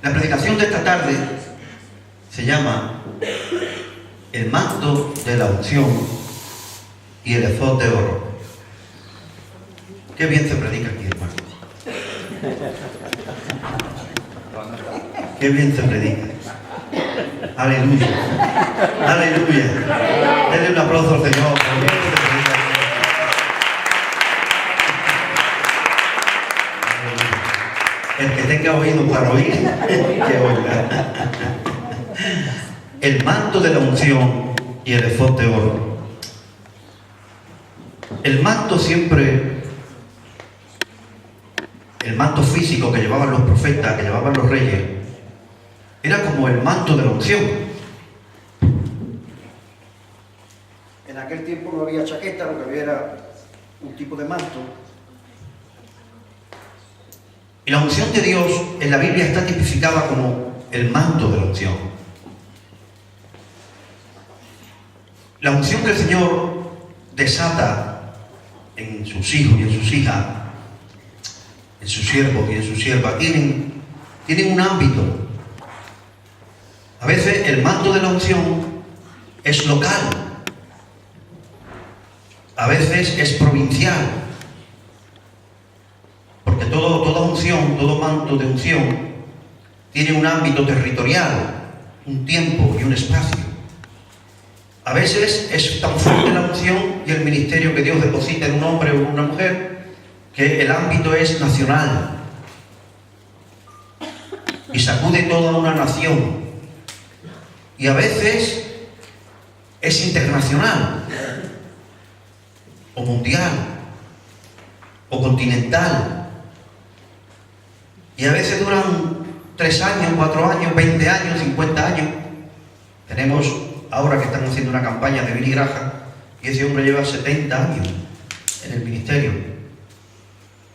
La predicación de esta tarde se llama El manto de la unción y el efod de oro. Qué bien se predica aquí, hermano. Qué bien se predica. Aleluya. Aleluya. Denle un aplauso al Señor. Qué bien se predica. El que tenga oído para oír, que oiga. El manto de la unción y el efod de oro. El manto siempre, el manto físico que llevaban los profetas, que llevaban los reyes, era como el manto de la unción. En aquel tiempo no había chaqueta, lo que había era un tipo de manto. Y la unción de Dios en la Biblia está tipificada como el manto de la unción. La unción que el Señor desata en sus hijos y en sus hijas, en sus siervos y en sus siervas, tienen un ámbito. A veces el manto de la unción es local, a veces es provincial. Porque toda unción, todo manto de unción tiene un ámbito territorial, un tiempo y un espacio. A veces es tan fuerte la unción y el ministerio que Dios deposita en un hombre o en una mujer que el ámbito es nacional y sacude toda una nación. Y a veces es internacional o mundial o continental. Y a veces duran 3 años, 4 años, 20 años, 50 años. Tenemos ahora que están haciendo una campaña de Billy Graham y ese hombre lleva 70 años en el ministerio,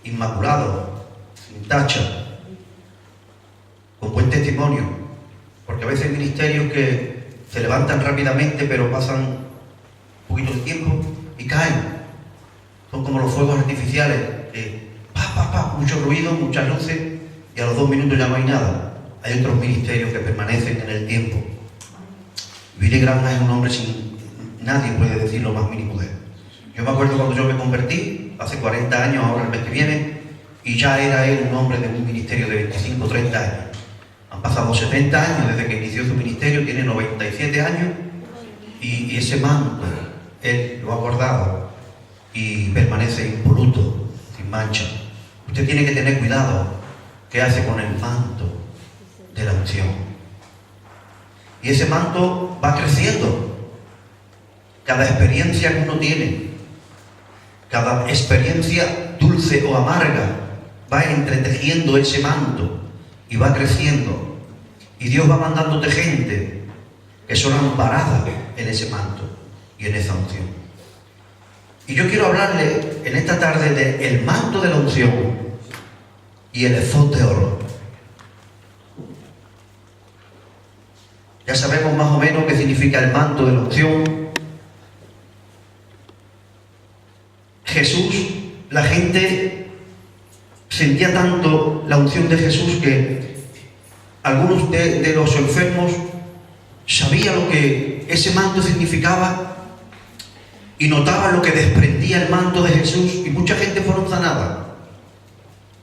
inmaculado, sin tacha, con buen testimonio, porque a veces hay ministerios que se levantan rápidamente pero pasan un poquito de tiempo y caen. Son como los fuegos artificiales, mucho ruido, muchas luces, y a los 2 minutos ya no hay nada. Hay otros ministerios que permanecen en el tiempo. Billy Graham es un hombre sin... Nadie puede decir lo más mínimo de él. Yo me acuerdo cuando yo me convertí, hace 40 años, ahora el mes que viene, y ya era él un hombre de un ministerio de 25, 30 años. Han pasado 70 años desde que inició su ministerio, tiene 97 años, y ese manto, él lo ha guardado, y permanece impoluto, sin mancha. Usted tiene que tener cuidado qué hace con el manto de la unción. Y ese manto va creciendo. Cada experiencia que uno tiene, cada experiencia dulce o amarga, va entretejiendo ese manto y va creciendo. Y Dios va mandándote gente que son amparadas en ese manto y en esa unción. Y yo quiero hablarle en esta tarde del manto de la unción y el efod de oro. Ya sabemos más o menos qué significa el manto de la unción. Jesús, la gente sentía tanto la unción de Jesús que algunos de los enfermos sabían lo que ese manto significaba y notaban lo que desprendía el manto de Jesús, y mucha gente fueron sanadas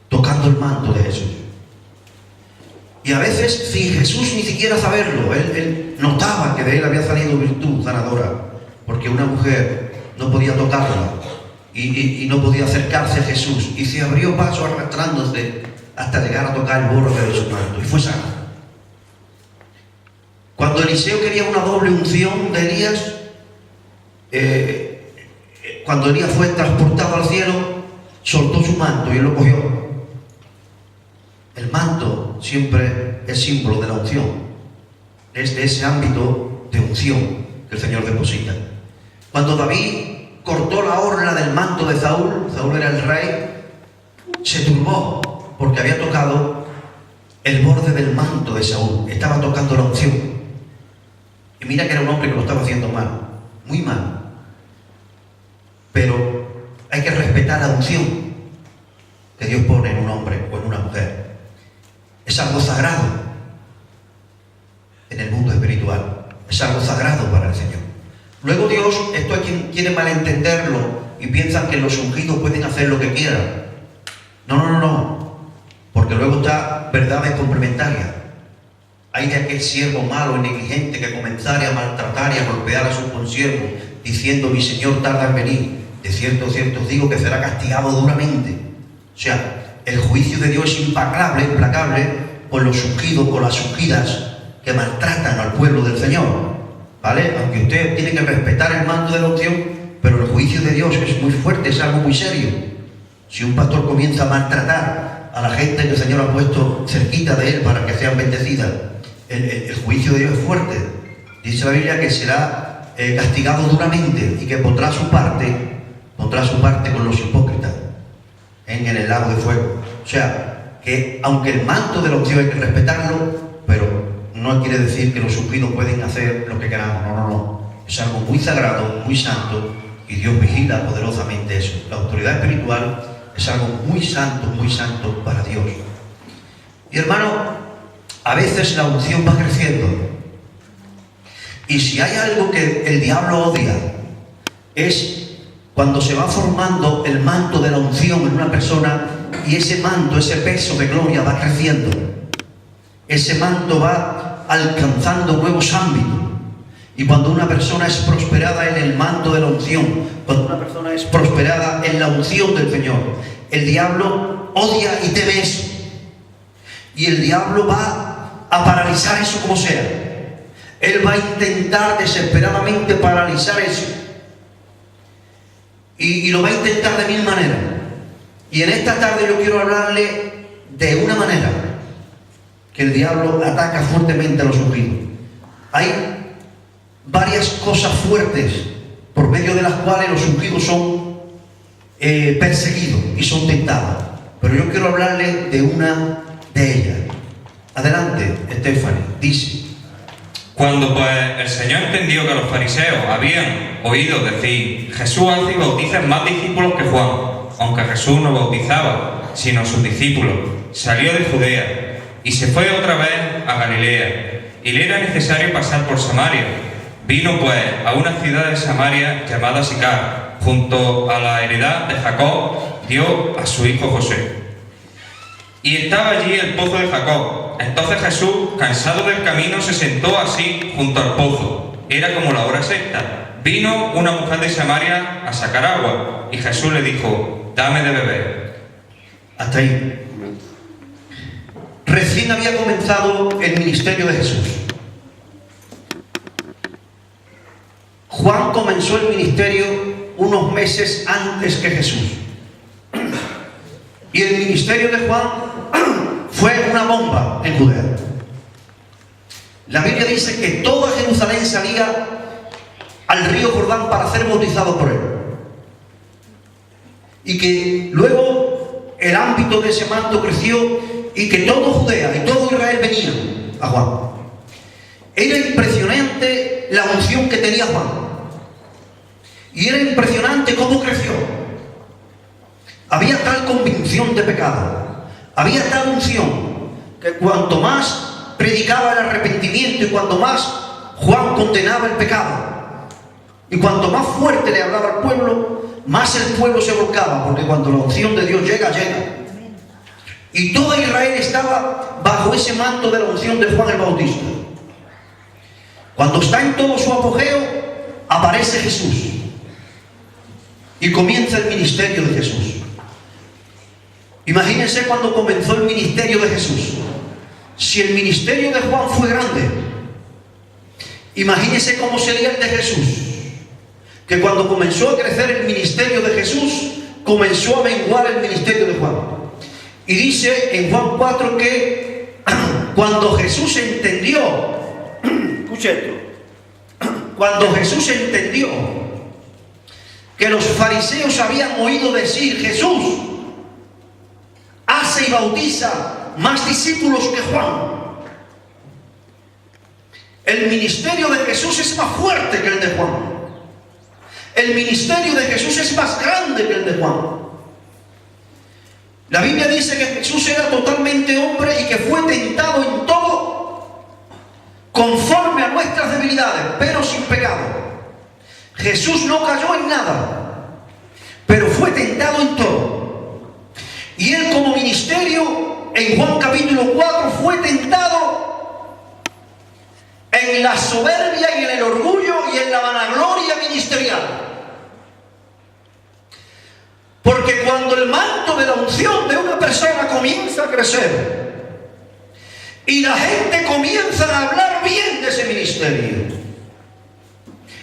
tocando el manto de Jesús. Y a veces, sin Jesús ni siquiera saberlo, él notaba que de él había salido virtud sanadora, porque una mujer no podía tocarla y no podía acercarse a Jesús, y se abrió paso arrastrándose hasta llegar a tocar el borde de su manto, y fue sanada. Cuando Eliseo quería una doble unción de Elías, cuando Elías fue transportado al cielo, soltó su manto y él lo cogió. El manto siempre es símbolo de la unción, es de ese ámbito de unción que el Señor deposita. Cuando David cortó la orla del manto de Saúl, Saúl era el rey, se turbó porque había tocado el borde del manto de Saúl, estaba tocando la unción. Y mira que era un hombre que lo estaba haciendo mal, muy mal. Pero hay que respetar la unción. que Dios pone en un hombre o en una mujer. Es algo sagrado en el mundo espiritual. Es algo sagrado para el Señor. Luego Dios, esto hay quien quiere malentenderlo y piensan que los ungidos pueden hacer lo que quieran. No. Porque luego está verdades complementarias. Hay de aquel siervo malo y negligente que comenzare a maltratar y a golpear a su consiervo, diciendo: mi Señor tarda en venir. De cierto os digo que será castigado duramente. O sea, el juicio de Dios es implacable con los ungidos, con las ungidas que maltratan al pueblo del Señor. ¿Vale? Aunque usted tiene que respetar el manto de la unción, pero el juicio de Dios es muy fuerte, es algo muy serio. Si un pastor comienza a maltratar a la gente que el Señor ha puesto cerquita de él para que sean bendecidas, el juicio de Dios es fuerte. Dice la Biblia que será castigado duramente y que pondrá su parte con los hipócritas en el lago de fuego. O sea, que aunque el manto de la unción hay que respetarlo, pero no quiere decir que los ungidos pueden hacer lo que queramos. No. Es algo muy sagrado, muy santo, y Dios vigila poderosamente eso. La autoridad espiritual es algo muy santo para Dios. Y hermano, a veces la unción va creciendo. Y si hay algo que el diablo odia, es cuando se va formando el manto de la unción en una persona y ese manto, ese peso de gloria va creciendo. Ese manto va alcanzando nuevos ámbitos. Y cuando una persona es prosperada en el manto de la unción, cuando una persona es prosperada en la unción del Señor, el diablo odia y teme eso. Y el diablo va a paralizar eso como sea. Él va a intentar desesperadamente paralizar eso. Y lo va a intentar de mil maneras. Y en esta tarde yo quiero hablarle de una manera que el diablo ataca fuertemente a los ungidos. Hay varias cosas fuertes por medio de las cuales los ungidos son perseguidos y son tentados. Pero yo quiero hablarle de una de ellas. Adelante, Stephanie, dice. Cuando pues el Señor entendió que los fariseos habían oído decir: Jesús hace y bautiza más discípulos que Juan, aunque Jesús no bautizaba, sino sus discípulos, salió de Judea y se fue otra vez a Galilea, y le era necesario pasar por Samaria. Vino pues a una ciudad de Samaria llamada Sicar, junto a la heredad de Jacob, dio a su hijo José. Y estaba allí el pozo de Jacob. Entonces Jesús, cansado del camino, se sentó así junto al pozo. Era como la hora sexta. Vino una mujer de Samaria a sacar agua, y Jesús le dijo: dame de beber. Hasta ahí. Recién había comenzado el ministerio de Jesús. Juan comenzó el ministerio unos meses antes que Jesús. Y el ministerio de Juan fue una bomba en Judea. La Biblia dice que toda Jerusalén salía al río Jordán para ser bautizado por él. Y que luego el ámbito de ese manto creció y que todo Judea y todo Israel venían a Juan. Era impresionante la unción que tenía Juan. Y era impresionante cómo creció. Había tal convicción de pecado, había tal unción, que cuanto más predicaba el arrepentimiento y cuanto más Juan condenaba el pecado, y cuanto más fuerte le hablaba al pueblo, más el pueblo se volcaba, porque cuando la unción de Dios llega, llega. Y toda Israel estaba bajo ese manto de la unción de Juan el Bautista. Cuando está en todo su apogeo, aparece Jesús y comienza el ministerio de Jesús. Imagínense cuando comenzó el ministerio de Jesús. Si el ministerio de Juan fue grande, imagínense cómo sería el de Jesús. Que cuando comenzó a crecer el ministerio de Jesús, comenzó a menguar el ministerio de Juan. Y dice en Juan 4 que cuando Jesús entendió, escuche esto, cuando Jesús entendió que los fariseos habían oído decir: Jesús hace y bautiza más discípulos que Juan. El ministerio de Jesús es más fuerte que el de Juan. El ministerio de Jesús es más grande que el de Juan. La Biblia dice que Jesús era totalmente hombre y que fue tentado en todo conforme a nuestras debilidades, pero sin pecado. Jesús no cayó en nada, pero fue tentado en todo. Y él como ministerio, en Juan capítulo 4, fue tentado en la soberbia y en el orgullo y en la vanagloria ministerial. Porque cuando el manto de la unción de una persona comienza a crecer y la gente comienza a hablar bien de ese ministerio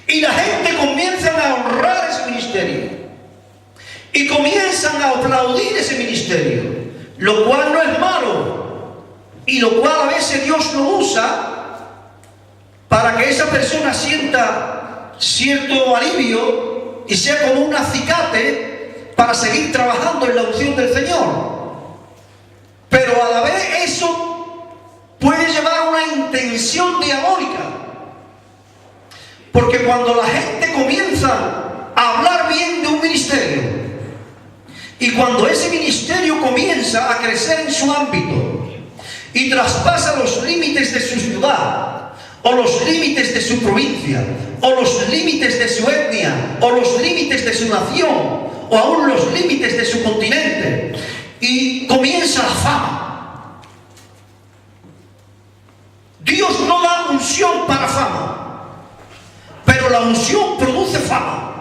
y la gente comienza a honrar ese ministerio y comienzan a aplaudir ese ministerio, lo cual no es malo y lo cual a veces Dios lo usa para que esa persona sienta cierto alivio y sea como un acicate para seguir trabajando en la unción del Señor. Pero a la vez eso puede llevar a una intención diabólica. Porque cuando la gente comienza a hablar bien de un ministerio y cuando ese ministerio comienza a crecer en su ámbito y traspasa los límites de su ciudad o los límites de su provincia o los límites de su etnia o los límites de su nación o aún los límites de su continente, y comienza la fama. Dios no da unción para fama, pero la unción produce fama.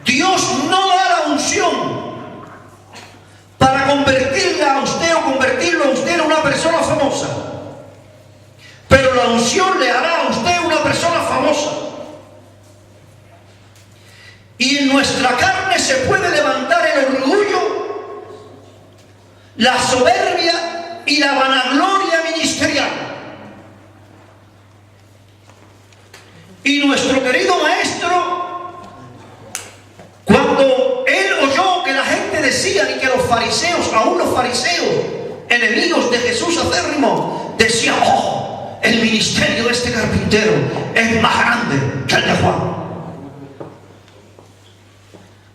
Dios no da la unción para convertirla a usted o convertirlo a usted en una persona famosa, pero la unción le hará a usted una persona famosa. Y en nuestra carne se puede levantar el orgullo, la soberbia y la vanagloria ministerial. Y nuestro querido maestro, cuando él oyó que la gente decía y que los fariseos, aún los fariseos, enemigos de Jesús acérrimo, decían: oh, el ministerio de este carpintero es más grande que el de Juan.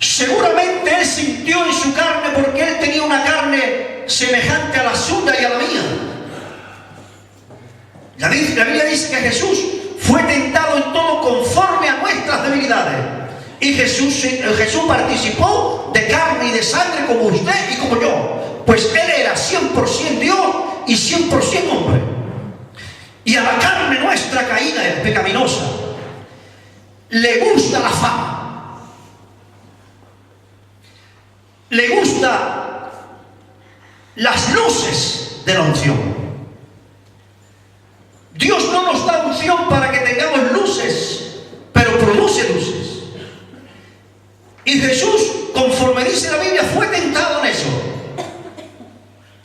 Seguramente él sintió en su carne, porque él tenía una carne semejante a la suya y a la mía. La Biblia dice que Jesús fue tentado en todo conforme a nuestras debilidades. Y Jesús participó de carne y de sangre como usted y como yo. Pues él era 100% Dios y 100% hombre. Y a la carne nuestra caída y pecaminosa le gusta la fama. Le gusta las luces de la unción. Dios no nos da unción para que tengamos luces, pero produce luces. Y Jesús, conforme dice la Biblia, fue tentado en eso.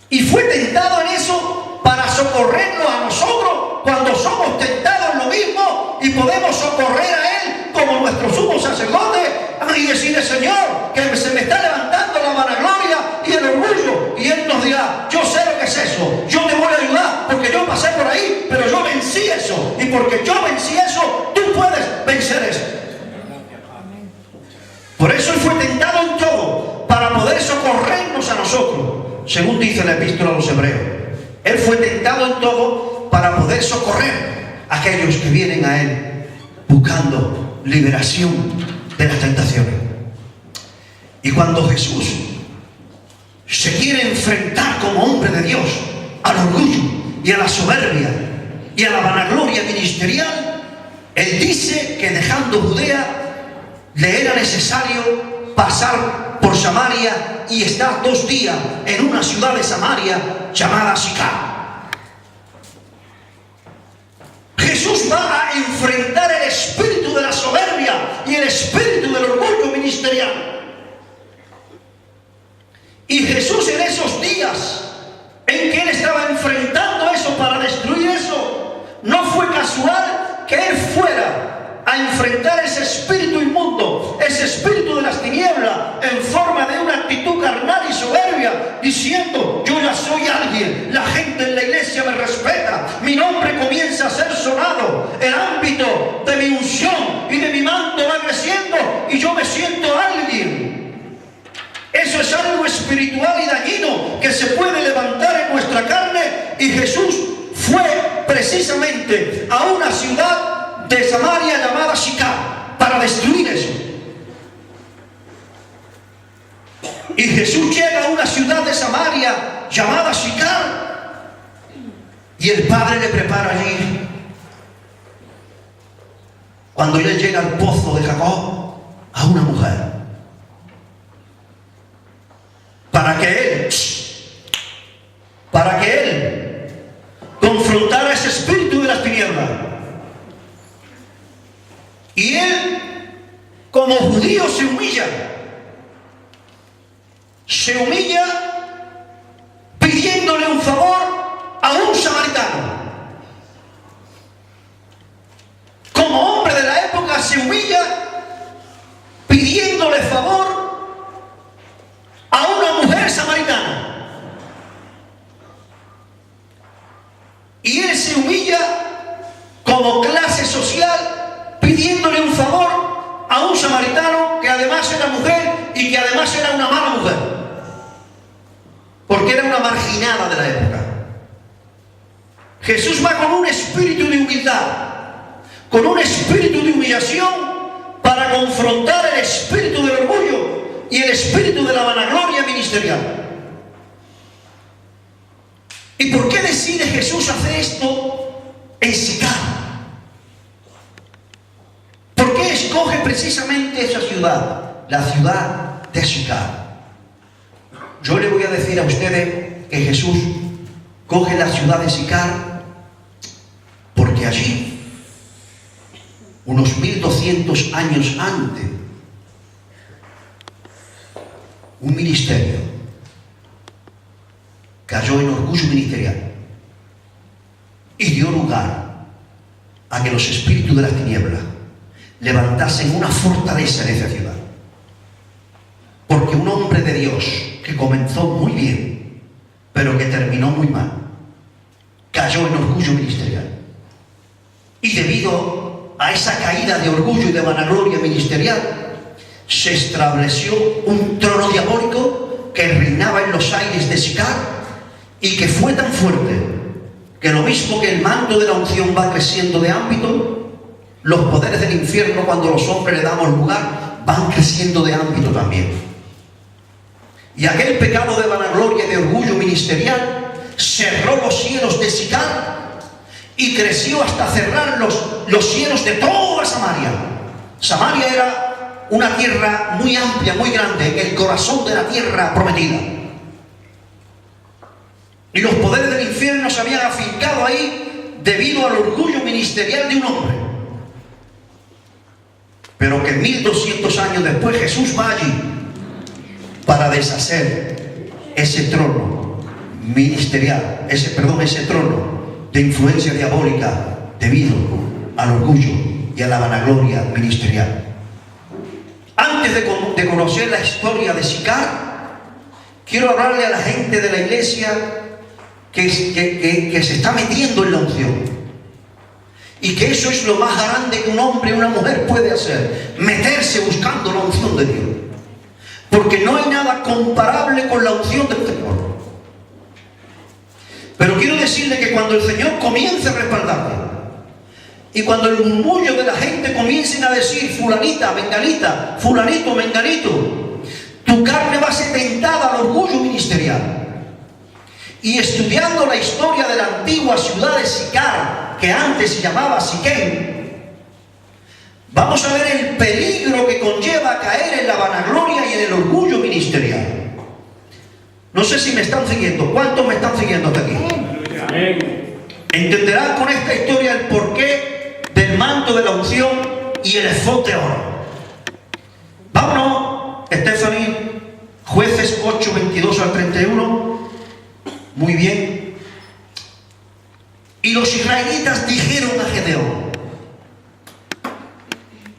Y fue tentado en eso para socorrernos a nosotros cuando somos tentados en lo mismo y podemos socorrer a Él como nuestro sumo sacerdote y decirle: Señor, que se me está levantando la vanagloria y el orgullo. Y Él nos dirá: yo sé lo que es eso, yo te voy a ayudar porque yo pasé por ahí, pero yo vencí eso. Y porque yo vencí eso, tú puedes vencer eso. Por eso Él fue tentado en todo, para poder socorrernos a nosotros, según dice la epístola a los Hebreos. Él fue tentado en todo para poder socorrer a aquellos que vienen a Él buscando liberación de las tentaciones. Y cuando Jesús se quiere enfrentar como hombre de Dios al orgullo y a la soberbia y a la vanagloria ministerial, Él dice que dejando Judea le era necesario pasar por Samaria y estar 2 días en una ciudad de Samaria llamada Sicar. Jesús va a enfrentar el espíritu de la soberbia y el espíritu del orgullo ministerial. Y Jesús, en esos días en que Él estaba enfrentando eso para destruir eso, no fue casual que Él fuera a enfrentar ese espíritu inmundo, ese espíritu de las tinieblas, en forma de una actitud carnal y soberbia, diciendo: yo ya soy alguien, la gente en la iglesia me respeta, mi nombre comienza a ser sonado, el ámbito de mi unción y de mi manto va creciendo y yo me siento alguien. Eso Jesús fue precisamente a una ciudad de Samaria llamada Sicar para destruir eso. Y Jesús llega a una ciudad de Samaria llamada Sicar, y el Padre le prepara allí. Cuando él llega al pozo de Jacob, a una mujer, para que él confrontara ese espíritu de las tinieblas. Y él, como judío, se humilla pidiéndole un favor a un samaritano. Como hombre de la época, se humilla pidiéndole favor a una mujer samaritana. Y él se humilla como clase social pidiéndole un favor a un samaritano que además era mujer y que además era una mala mujer, porque era una marginada de la época. Jesús va con un espíritu de humildad, con un espíritu de humillación, para confrontar el espíritu del orgullo y el espíritu de la vanagloria ministerial. ¿Y por qué decide Jesús hacer esto en Sicar? ¿Por qué escoge precisamente esa ciudad, la ciudad de Sicar? Yo le voy a decir a ustedes que Jesús coge la ciudad de Sicar porque allí, unos 1200 años antes, un ministerio cayó en orgullo ministerial y dio lugar a que los espíritus de las tinieblas levantasen una fortaleza en esa ciudad. Porque un hombre de Dios que comenzó muy bien, pero que terminó muy mal, cayó en orgullo ministerial. Y debido a esa caída de orgullo y de vanagloria ministerial, se estableció un trono diabólico que reinaba en los aires de Sicar, y que fue tan fuerte que lo mismo que el manto de la unción va creciendo de ámbito, los poderes del infierno, cuando los hombres le damos lugar, van creciendo de ámbito también. Y aquel pecado de vanagloria y de orgullo ministerial cerró los cielos de Sicar y creció hasta cerrar los cielos de toda Samaria. Samaria era una tierra muy amplia, muy grande, en el corazón de la tierra prometida. Y los poderes del infierno se habían afincado ahí debido al orgullo ministerial de un hombre. Pero que 1200 años después Jesús va allí para deshacer ese trono ministerial, ese trono de influencia diabólica debido al orgullo y a la vanagloria ministerial. Antes de conocer la historia de Sicar, quiero hablarle a la gente de la iglesia que se está metiendo en la unción, y que eso es lo más grande que un hombre y una mujer puede hacer, meterse buscando la unción de Dios, porque no hay nada comparable con la unción del Señor. Pero quiero decirle que cuando el Señor comience a respaldarte, y cuando el murmullo de la gente comiencen a decir fulanita, menganita, fulanito, menganito, tu carne va a ser tentada al orgullo ministerial. Y estudiando la historia de la antigua ciudad de Sicar, que antes se llamaba Siquem, vamos a ver el peligro que conlleva caer en la vanagloria y en el orgullo ministerial. No sé si me están siguiendo. ¿Cuántos me están siguiendo hasta aquí? Entenderán con esta historia el porqué del manto de la unción y el efod de oro. Vámonos, Stephanie, Jueces 8, 22 al 31. Muy bien. Y los israelitas dijeron a Gedeón.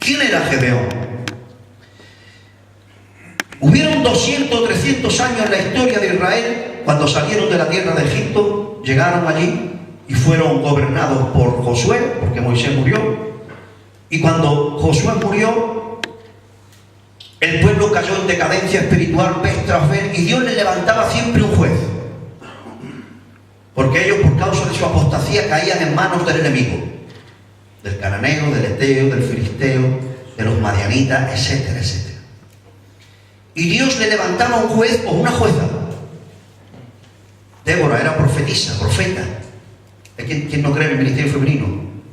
¿Quién era Gedeón? Hubieron 200 o 300 años en la historia de Israel. Cuando salieron de la tierra de Egipto, llegaron allí y fueron gobernados por Josué, porque Moisés murió. Y cuando Josué murió, el pueblo cayó en decadencia espiritual vez tras vez, y Dios le levantaba siempre un juez. Porque ellos, por causa de su apostasía, caían en manos del enemigo, del cananeo, del eteo, del filisteo, de los madianitas, etcétera, etcétera. Y Dios le levantaba un juez o una jueza. Débora era profetisa, profeta. ¿Quién no cree en el ministerio femenino?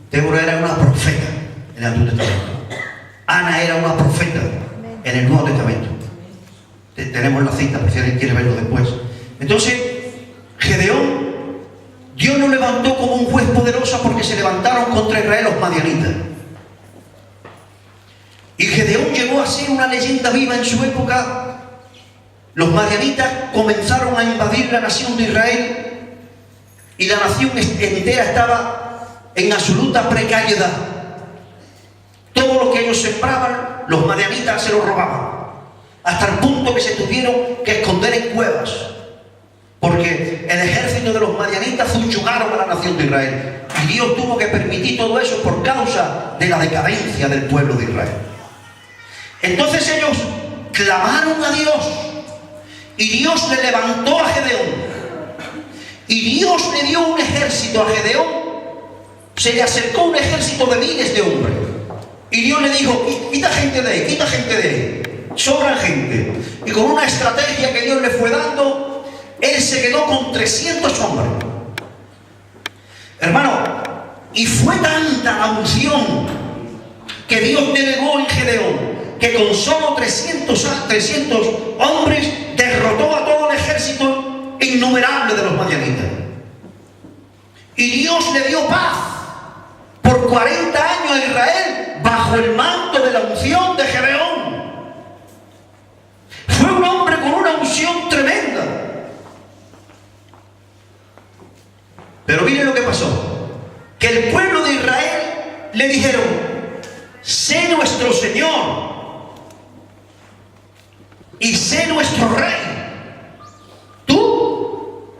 Débora era una profeta en el Antiguo Testamento. Ana era una profeta en el Nuevo Testamento. Tenemos la cita, por si alguien quiere verlo después. Entonces, Gedeón, Dios lo levantó como un juez poderoso porque se levantaron contra Israel los madianitas. Y Gedeón llegó a ser una leyenda viva en su época. Los madianitas comenzaron a invadir la nación de Israel y la nación entera estaba en absoluta precariedad. Todo lo que ellos sembraban, los madianitas se lo robaban, hasta el punto que se tuvieron que esconder en cuevas, porque el ejército de los madianitas subyugaron a la nación de Israel, y Dios tuvo que permitir todo eso por causa de la decadencia del pueblo de Israel. Entonces ellos clamaron a Dios, y Dios le levantó a Gedeón, y Dios le dio un ejército a Gedeón. Se le acercó un ejército de miles de hombres, y Dios le dijo: quita gente de ahí, quita gente de ahí, sobran gente. Y con una estrategia que Dios le fue dando, él se quedó con 300 hombres. Hermano, y fue tanta la unción que Dios delegó en Gedeón, que con solo 300 hombres derrotó a todo el ejército innumerable de los madianitas. Y Dios le dio paz por 40 años a Israel bajo el manto de la unción de Gedeón. Fue un hombre con una unción tremenda. Pero miren lo que pasó, que el pueblo de Israel le dijeron: sé nuestro Señor y sé nuestro Rey, tú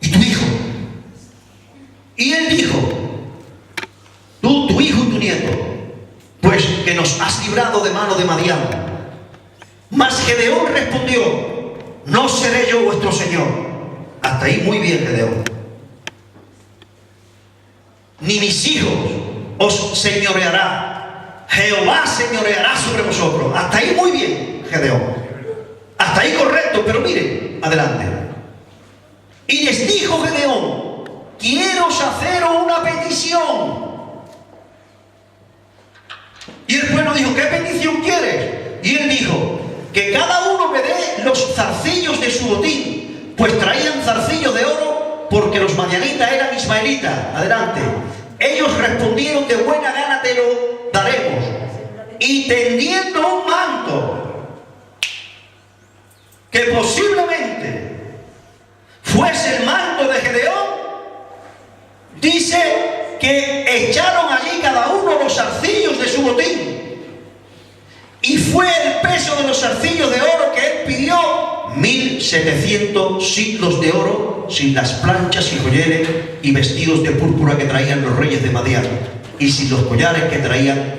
y tu hijo. Y él dijo: tú, tu hijo y tu nieto, pues que nos has librado de mano de Madián. Mas Gedeón respondió: no seré yo vuestro Señor. Hasta ahí muy bien, Gedeón. Ni mis hijos os señoreará. Jehová señoreará sobre vosotros. Hasta ahí muy bien, Gedeón. Hasta ahí correcto, pero miren, adelante. Y les dijo Gedeón: quiero haceros una petición. Y el pueblo dijo: ¿qué petición quieres? Y él dijo: que cada uno me dé los zarcillos de su botín, pues traían zarcillos de oro, porque los madianitas eran ismaelitas. Adelante. Ellos respondieron: de buena gana te lo daremos. Y tendiendo un manto que posiblemente fuese el manto de Gedeón, dice que echaron allí cada uno los zarcillos de su botín, y fue el peso de los zarcillos de oro que él pidió 1700 siclos de oro, sin las planchas y joyeles y vestidos de púrpura que traían los reyes de Madián, y sin los collares que traían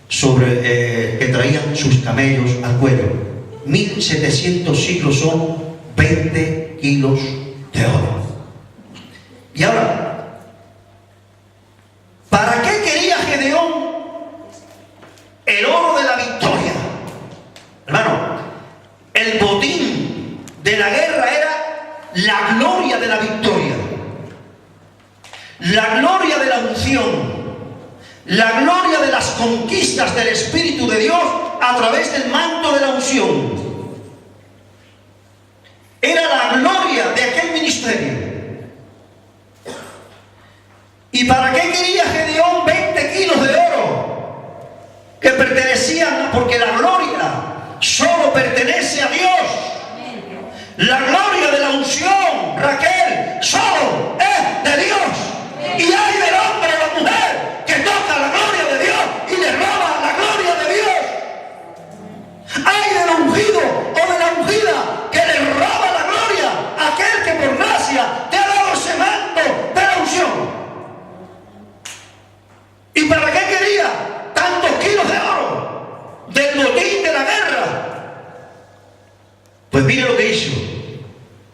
sus camellos al cuello. 1700 siclos son 20 kilos de oro. Y ahora, ¿para qué quería Gedeón el oro de la victoria? Hermano, el botín de la guerra era la gloria de la victoria, la gloria de la unción, la gloria de las conquistas del Espíritu de Dios a través del manto de la unción. Era la gloria de aquel ministerio. ¿Y para qué quería Gedeón 20 kilos de oro que pertenecían? Porque la gloria solo pertenece a Dios. La gloria de la unción, Raquel, solo es de Dios. Y hay del hombre o la mujer que toca la gloria de Dios y le roba la gloria de Dios. Hay del ungido o de la ungida que le roba la gloria a aquel que por gracia te ha dado ese manto de la unción. ¿Y para qué quería tantos kilos de oro del botín de la guerra? Pues mire lo que hizo.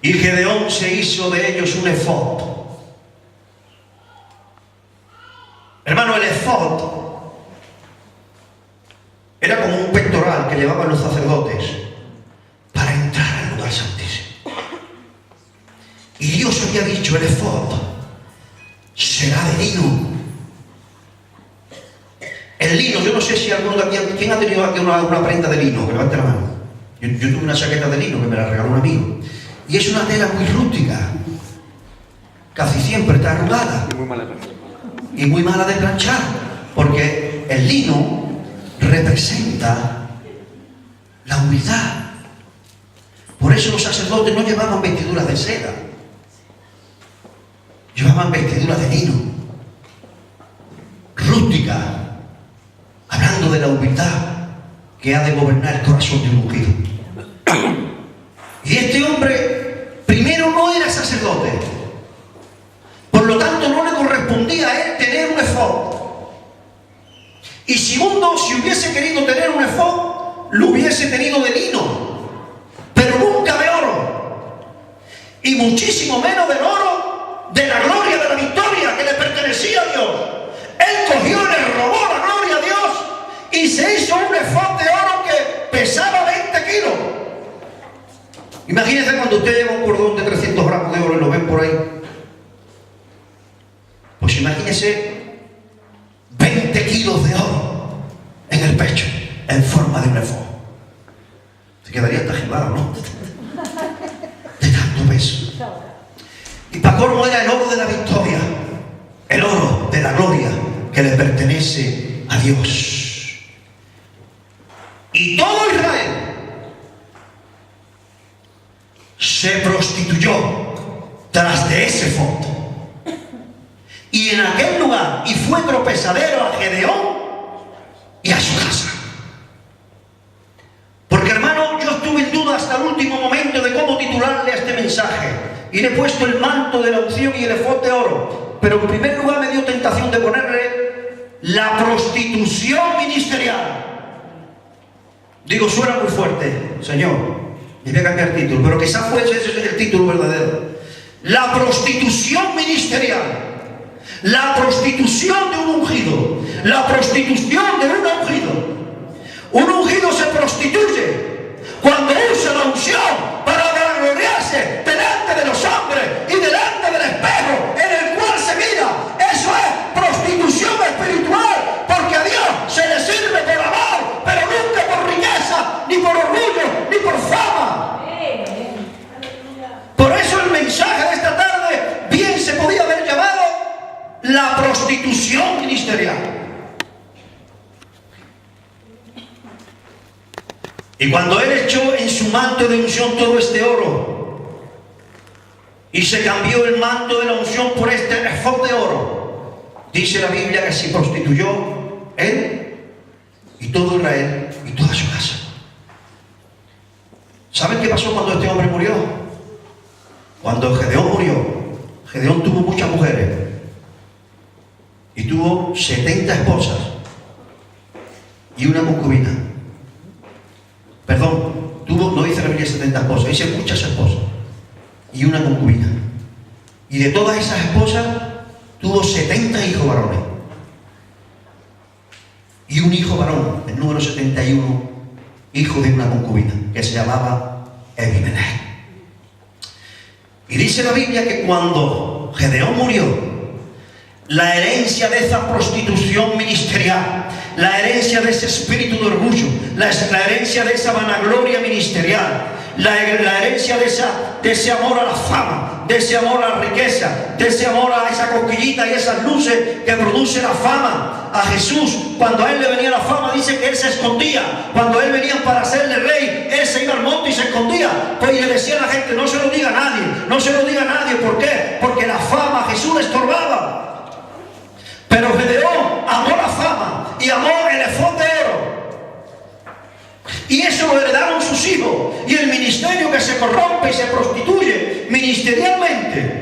Y Gedeón se hizo de ellos un efod. Hermano, el efod era como un pectoral que llevaban los sacerdotes para entrar al lugar santísimo. Y Dios había dicho, el efod será de lino. El lino, yo no sé si alguno de aquí, ¿quién ha tenido aquí una prenda de lino? Que levante la mano. Yo tuve una chaqueta de lino que me la regaló un amigo. Y es una tela muy rústica. Casi siempre está arrugada. Y muy mala de planchar. Porque el lino representa la humildad. Por eso los sacerdotes no llevaban vestiduras de seda. Llevaban vestiduras de lino. Rústica. Hablando de la humildad que ha de gobernar el corazón de un ungido. Y este hombre, primero, no era sacerdote. Por lo tanto, no le correspondía a él tener un efod. Y segundo, si hubiese querido tener un efod, lo hubiese tenido de lino, pero nunca de oro. Y muchísimo menos del oro de la gloria, de la victoria que le pertenecía a Dios. Él cogió y le robó la gloria a Dios y se hizo un efod de oro que pesaba 20 kilos. Imagínense cuando usted lleva un cordón de 300 gramos de oro y lo ven por ahí. Pues imagínese 20 kilos de oro en el pecho, en forma de un efod. Se quedaría hasta jibado, ¿no? De tanto peso. Y para colmo era el oro de la victoria, el oro de la gloria que le pertenece a Dios. Y todo Israel se prostituyó tras de ese efod. Y en aquel lugar, y fue tropezadero a Gedeón y a su casa. Porque, hermano, yo estuve en duda hasta el último momento de cómo titularle a este mensaje. Y le he puesto el manto de la unción y el efod de oro. Pero en primer lugar me dio tentación de ponerle la prostitución ministerial. Digo, suena muy fuerte, Señor. Y voy a cambiar el título, pero quizás fuese ese el título verdadero. La prostitución ministerial. La prostitución de un ungido. La prostitución de un ungido. Un ungido se prostituye cuando usa la unción para vanagloriarse delante de los hombres y delante del espejo en el cual se mira. Eso es prostitución espiritual, porque a Dios se le sirve por amor, pero nunca por riqueza, ni por orgullo, ni por fama. Por eso el mensaje de esta tarde bien se podía haber llamado la prostitución ministerial. Y cuando él echó en su manto de unción todo este oro y se cambió el manto de la unción por este efod de oro, dice la Biblia que se prostituyó él y todo Israel y toda su casa. ¿Saben qué pasó cuando este hombre murió? Cuando Gedeón murió, Gedeón tuvo muchas mujeres y tuvo 70 esposas y una concubina. Perdón, no dice la Biblia 70 esposas, dice muchas esposas y una concubina. Y de todas esas esposas tuvo 70 hijos varones y un hijo varón, el número 71, hijo de una concubina que se llamaba Abimelech. Y dice la Biblia que cuando Gedeón murió, la herencia de esa prostitución ministerial, la herencia de ese espíritu de orgullo, la herencia de esa vanagloria ministerial, la herencia de ese amor a la fama, de ese amor a la riqueza, de ese amor a esa cosquillita y esas luces que produce la fama. A Jesús, cuando a él le venía la fama, dice que él se escondía. Cuando a él venían para hacerle rey, él se iba al monte y se escondía. Pues le decía a la gente, no se lo diga a nadie, no se lo diga a nadie. ¿Por qué? Porque la fama a Jesús le estorbaba. Pero Gedeón amó la fama y amó el efod de oro. Y eso lo heredaron sus hijos. Y el ministerio que se corrompe y se prostituye ministerialmente,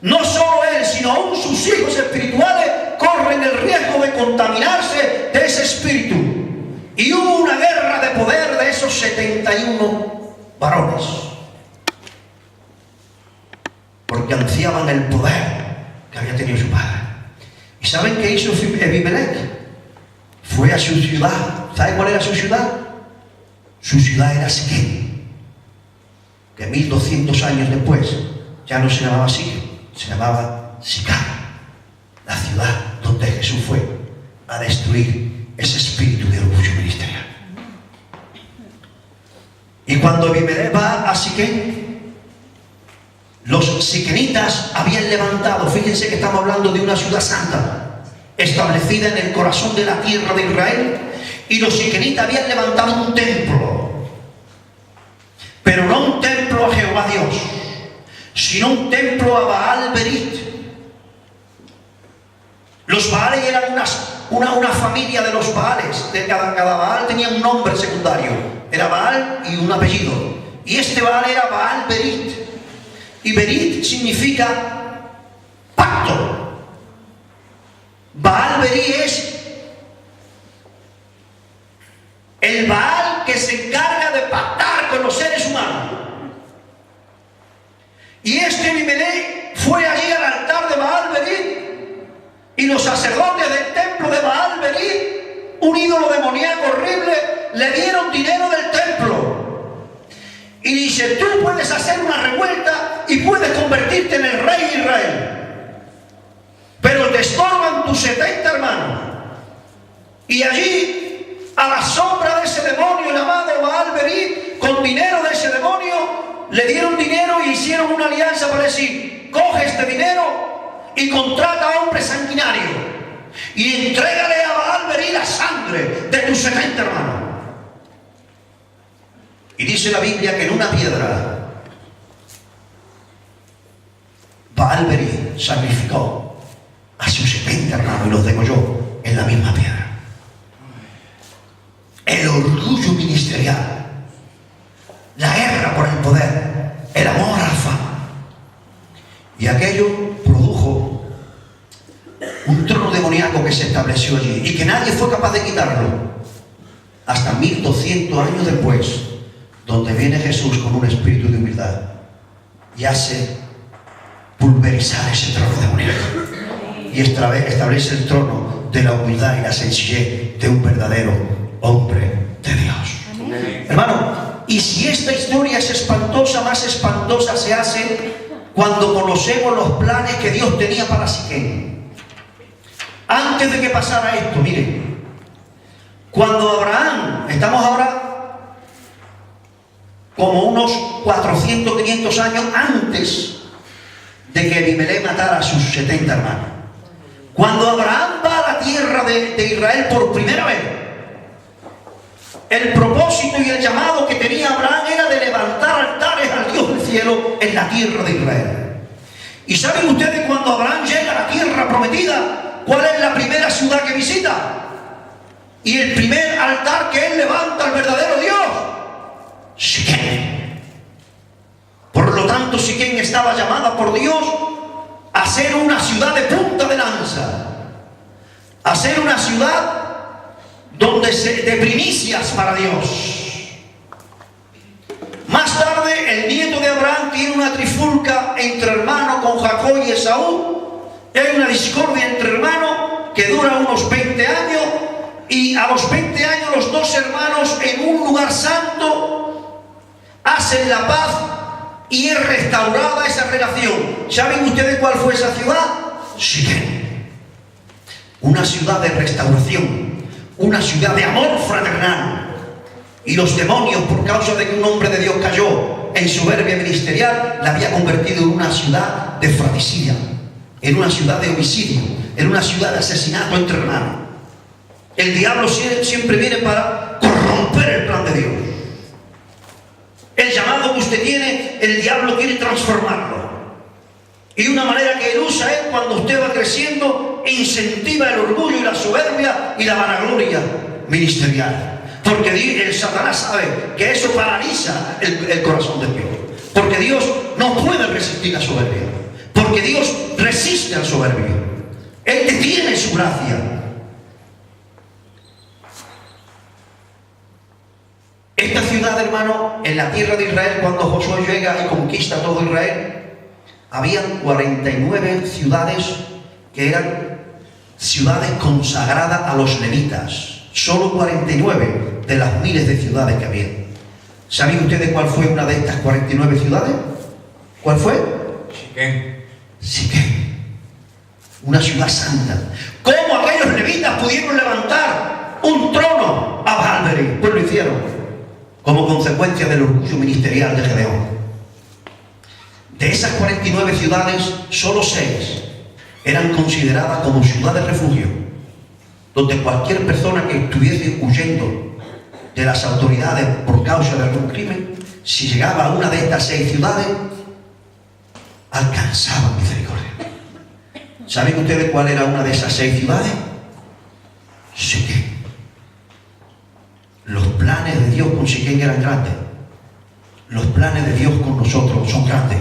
no solo él, sino aún sus hijos espirituales corren el riesgo de contaminarse de ese espíritu. Y hubo una guerra de poder de esos 71 varones, porque ansiaban el poder que había tenido su padre. ¿Y saben qué hizo Abimelech? Fue a su ciudad. ¿Saben cuál era su ciudad? Su ciudad era Siquem, que 1200 años después ya no se llamaba Siquem, se llamaba Sicar, la ciudad donde Jesús fue a destruir ese espíritu de orgullo ministerial. Y cuando Abimelech va a Siquem, los siquenitas habían levantado, fíjense que estamos hablando de una ciudad santa, establecida en el corazón de la tierra de Israel, y los siquenitas habían levantado un templo, pero no un templo a Jehová Dios, sino un templo a Baal Berit. Los Baales eran una familia de los Baales, de cada Baal tenía un nombre secundario, era Baal y un apellido, y este Baal era Baal Berit, y Berit significa pacto. Baal Berit es el Baal que se encarga de pactar con los seres humanos. Y este Abimelech fue allí al altar de Baal Berit, y los sacerdotes del templo de Baal Berit, un ídolo demoníaco horrible, le dieron dinero del templo. Y dice: tú puedes hacer una revuelta y puedes convertirte en el rey de Israel, pero te estorban tus 70 hermanos. Y allí, a la sombra de ese demonio llamado Baal Berit, con dinero de ese demonio, le dieron dinero y hicieron una alianza para decir: coge este dinero y contrata a hombres sanguinarios y entrégale a Baal Berit la sangre de tus 70 hermanos. Y dice la Biblia que en una piedra Baal Berit sacrificó a sus 70 hermanos y los degolló en la misma piedra. El orgullo ministerial, la guerra por el poder, el amor a la fama. Y aquello produjo un trono demoníaco que se estableció allí y que nadie fue capaz de quitarlo hasta 1200 años después, donde viene Jesús con un espíritu de humildad y hace pulverizar ese trono demoníaco y establece el trono de la humildad y la sencillez de un verdadero hombre de Dios. Amén. Hermano, y si esta historia es espantosa, más espantosa se hace cuando conocemos los planes que Dios tenía para Siquem. Antes de que pasara esto, miren, cuando Abraham, estamos ahora como unos 400, 500 años antes de que Abimelech matara a sus 70 hermanos. Cuando Abraham va a la tierra de Israel por primera vez, el propósito y el llamado que tenía Abraham era de levantar altares al Dios del cielo en la tierra de Israel. ¿Y saben ustedes cuando Abraham llega a la tierra prometida, cuál es la primera ciudad que visita? Y el primer altar que él levanta al verdadero Dios: Siquem. Por lo tanto, Siquem estaba llamada por Dios a ser una ciudad de punta de lanza, a ser una ciudad de primicias para Dios. Más tarde, el nieto de Abraham tiene una trifulca entre hermanos con Jacob y Esaú. Hay una discordia entre hermanos que dura unos 20 años, y a los 20 años los dos hermanos en un lugar santo hacen la paz y es restaurada esa relación. ¿Saben ustedes cuál fue esa ciudad? Siquem. Una ciudad de restauración, una ciudad de amor fraternal. Y los demonios, por causa de que un hombre de Dios cayó en soberbia ministerial, la había convertido en una ciudad de fratricidio, en una ciudad de homicidio, en una ciudad de asesinato entre hermanos. El diablo siempre viene para corromper el plan de Dios. El llamado que usted tiene, el diablo quiere transformarlo. Y una manera que él usa es cuando usted va creciendo, incentiva el orgullo y la soberbia y la vanagloria ministerial. Porque el Satanás sabe que eso paraliza el corazón de Dios. Porque Dios no puede resistir la soberbia. Porque Dios resiste al soberbio. Él detiene su gracia. Esta ciudad, hermano, en la tierra de Israel, cuando Josué llega y conquista todo Israel, habían 49 ciudades que eran ciudades consagradas a los levitas. Solo 49 de las miles de ciudades que había. ¿Saben ustedes cuál fue una de estas 49 ciudades? ¿Cuál fue? Siquén. Siquén. Una ciudad santa. ¿Cómo aquellos levitas pudieron levantar un trono a Baal-Berith? Pues lo hicieron como consecuencia del orgullo ministerial de Gedeón. De esas 49 ciudades, solo 6 eran consideradas como ciudades refugio, donde cualquier persona que estuviese huyendo de las autoridades por causa de algún crimen, si llegaba a una de estas 6 ciudades, alcanzaba misericordia. ¿Saben ustedes cuál era una de esas 6 ciudades? Siquén. Los planes de Dios con Siquén eran grandes. Los planes de Dios con nosotros son grandes.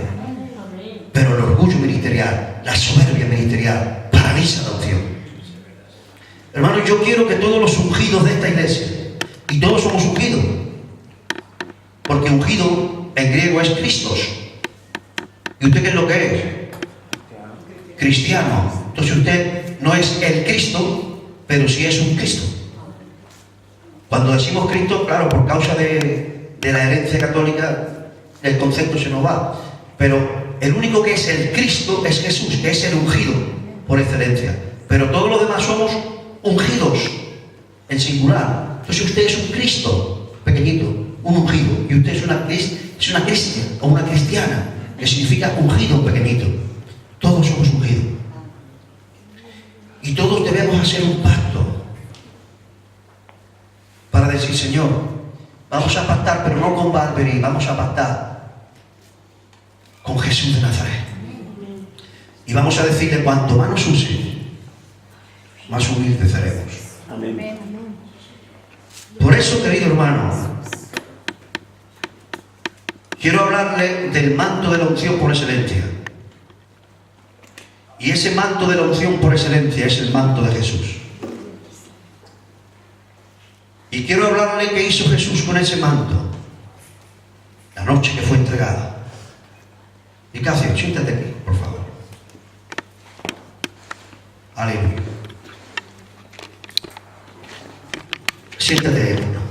Pero el orgullo ministerial, la soberbia ministerial, paraliza la unción. Hermanos, yo quiero que todos los ungidos de esta iglesia, y todos somos ungidos, porque ungido en griego es Christos. ¿Y usted qué es lo que es? Cristiano. Entonces usted no es el Cristo, pero sí es un Cristo. Cuando decimos Cristo, claro, por causa de la herencia católica, el concepto se nos va. Pero el único que es el Cristo es Jesús, que es el ungido por excelencia. Pero todos los demás somos ungidos en singular. Entonces usted es un Cristo pequeñito, un ungido. Y usted es una cristiana o una cristiana, que significa ungido pequeñito. Todos somos ungidos. Y todos debemos hacer un pacto para decir, Señor, vamos a pactar, pero no con Baal-Berith, vamos a pactar con Jesús de Nazaret. Y vamos a decirle, cuanto más nos use, más humildes seremos. Amén. Por eso, querido hermano, quiero hablarle del manto de la unción por excelencia. Y ese manto de la unción por excelencia es el manto de Jesús. Y quiero hablarle qué hizo Jesús con ese manto la noche que fue entregado. Y Casio, siéntate aquí, por favor. Aleluya. Siéntate, hermano.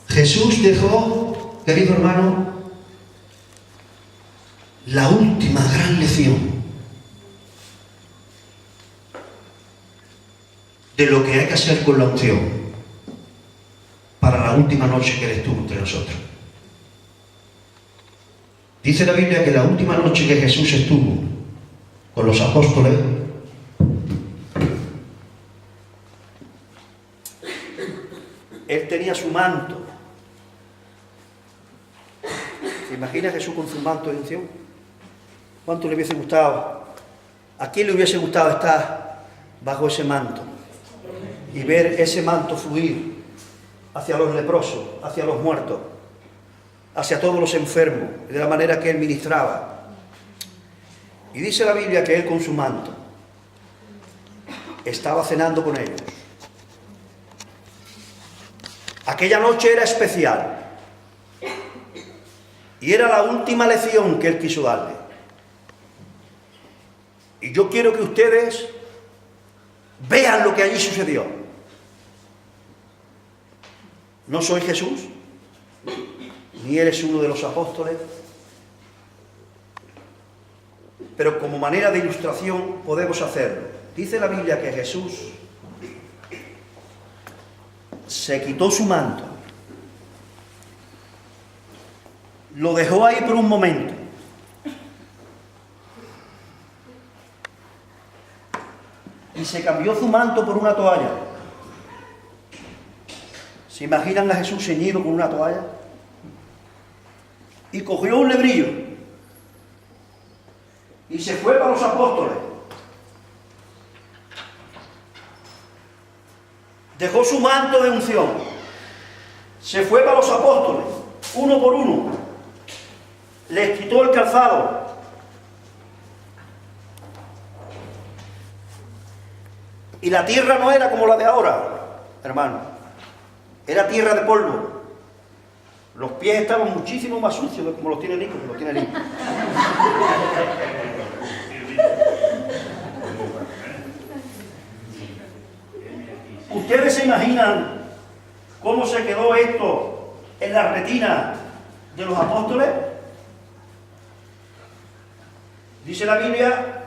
Jesús dejó, querido hermano, la última gran lección de lo que hay que hacer con la unción para la última noche que Él estuvo entre nosotros. Dice la Biblia que la última noche que Jesús estuvo con los apóstoles, Él tenía su manto. ¿Se imagina Jesús con su manto de unción? ¿Cuánto le hubiese gustado? ¿A quién le hubiese gustado estar bajo ese manto y ver ese manto fluir hacia los leprosos, hacia los muertos, hacia todos los enfermos, de la manera que Él ministraba? Y dice la Biblia que Él con su manto estaba cenando con ellos. Aquella noche era especial y era la última lección que Él quiso darle. Y yo quiero que ustedes vean lo que allí sucedió. No soy Jesús, ni eres uno de los apóstoles, pero como manera de ilustración podemos hacerlo. Dice la Biblia que Jesús se quitó su manto, lo dejó ahí por un momento, y se cambió su manto por una toalla. ¿Se imaginan a Jesús ceñido con una toalla? Y cogió un lebrillo y se fue para los apóstoles. Dejó su manto de unción, se fue para los apóstoles, uno por uno, les quitó el calzado, y la tierra no era como la de ahora, hermano, era tierra de polvo. Los pies estaban muchísimo más sucios de como los tiene Nico, que los tiene Nico. se imaginan cómo se quedó esto en la retina de los apóstoles? Dice la Biblia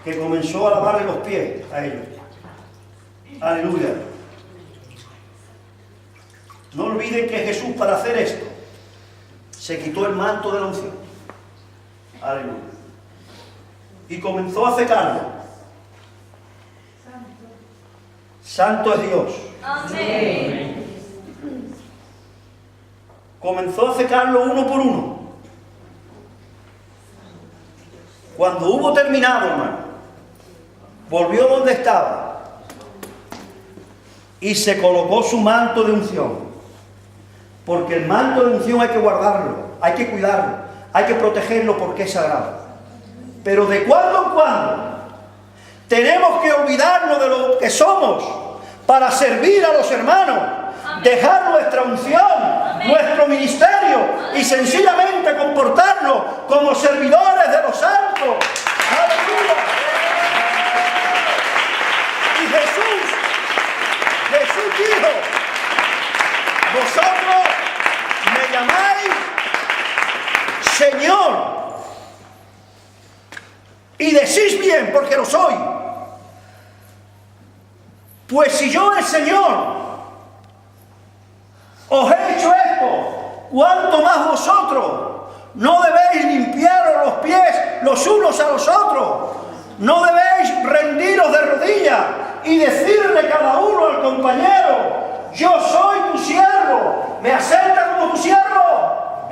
que comenzó a lavarle los pies a ellos. Aleluya. No olviden que Jesús, para hacer esto, se quitó el manto de la unción. Aleluya. Y comenzó a secarlo. Santo es Dios. Amén. Comenzó a secarlo uno por uno. Cuando hubo terminado, hermano, volvió donde estaba y se colocó su manto de unción. Porque el manto de unción hay que guardarlo, hay que cuidarlo, hay que protegerlo porque es sagrado. Pero de cuando en cuando tenemos que olvidarnos de lo que somos para servir a los hermanos, dejar nuestra unción, nuestro ministerio y sencillamente comportarnos como servidores de los santos. ¡Aleluya! Y Jesús dijo: vosotros me llamáis Señor, y decís bien, porque lo soy. Pues si yo, el Señor, os he hecho esto, ¿cuánto más vosotros no debéis limpiaros los pies los unos a los otros? ¿No debéis rendiros de rodillas y decirle cada uno al compañero: yo soy tu siervo, me acepta como tu siervo?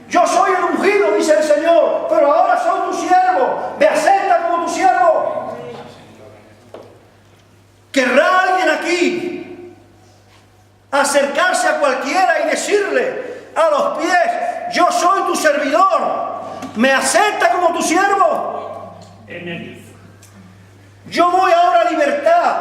Yo soy el ungido, dice el Señor, pero ahora soy tu siervo, me acepta como tu siervo. ¿Querrá alguien aquí acercarse a cualquiera y decirle a los pies: yo soy tu servidor, me acepta como tu siervo? Yo voy ahora a libertad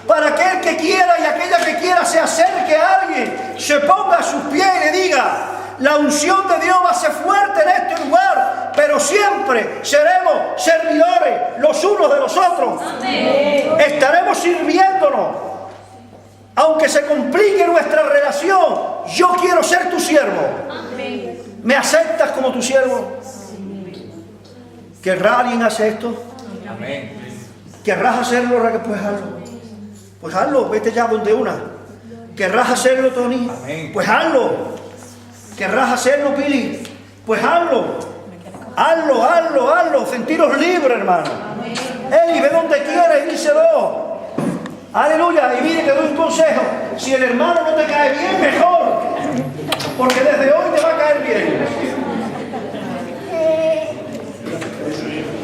para aquel que quiera y aquella que quiera se acerque a alguien, se ponga a sus pies y le diga: la unción de Dios va a ser fuerte en este lugar, pero siempre seremos servidores los unos de los otros. Amén. Estaremos sirviéndonos. Aunque se complique nuestra relación, yo quiero ser tu siervo. Amén. ¿Me aceptas como tu siervo? ¿Querrá alguien hacer esto? Amén. ¿Querrás hacerlo, Raquel? Pues hazlo. Pues hazlo, vete ya donde una. ¿Querrás hacerlo, Tony? Amén. Pues hazlo. ¿Querrás hacerlo, Pili? Pues hazlo. Hazlo, hazlo, hazlo. Sentiros libres, hermano. Eli, ve donde quieras y díselo. Aleluya. Y mire que doy un consejo: si el hermano no te cae bien, mejor, porque desde hoy te va a caer bien.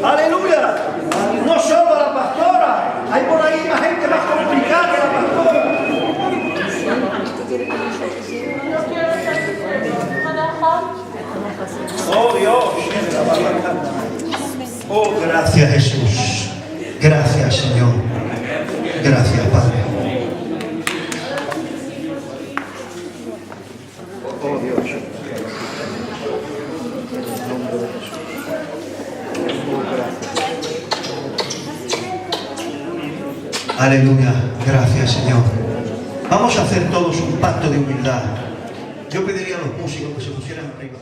Aleluya. No solo a la pastora, hay por ahí más gente más complicada que la pastora. Oh Dios. Oh, Gracias, Jesús. Gracias, Señor. Gracias, Padre. oh Dios. Aleluya. Gracias, Señor. Vamos a hacer todos un pacto de humildad. Yo pediría a los músicos que se pusieran arriba.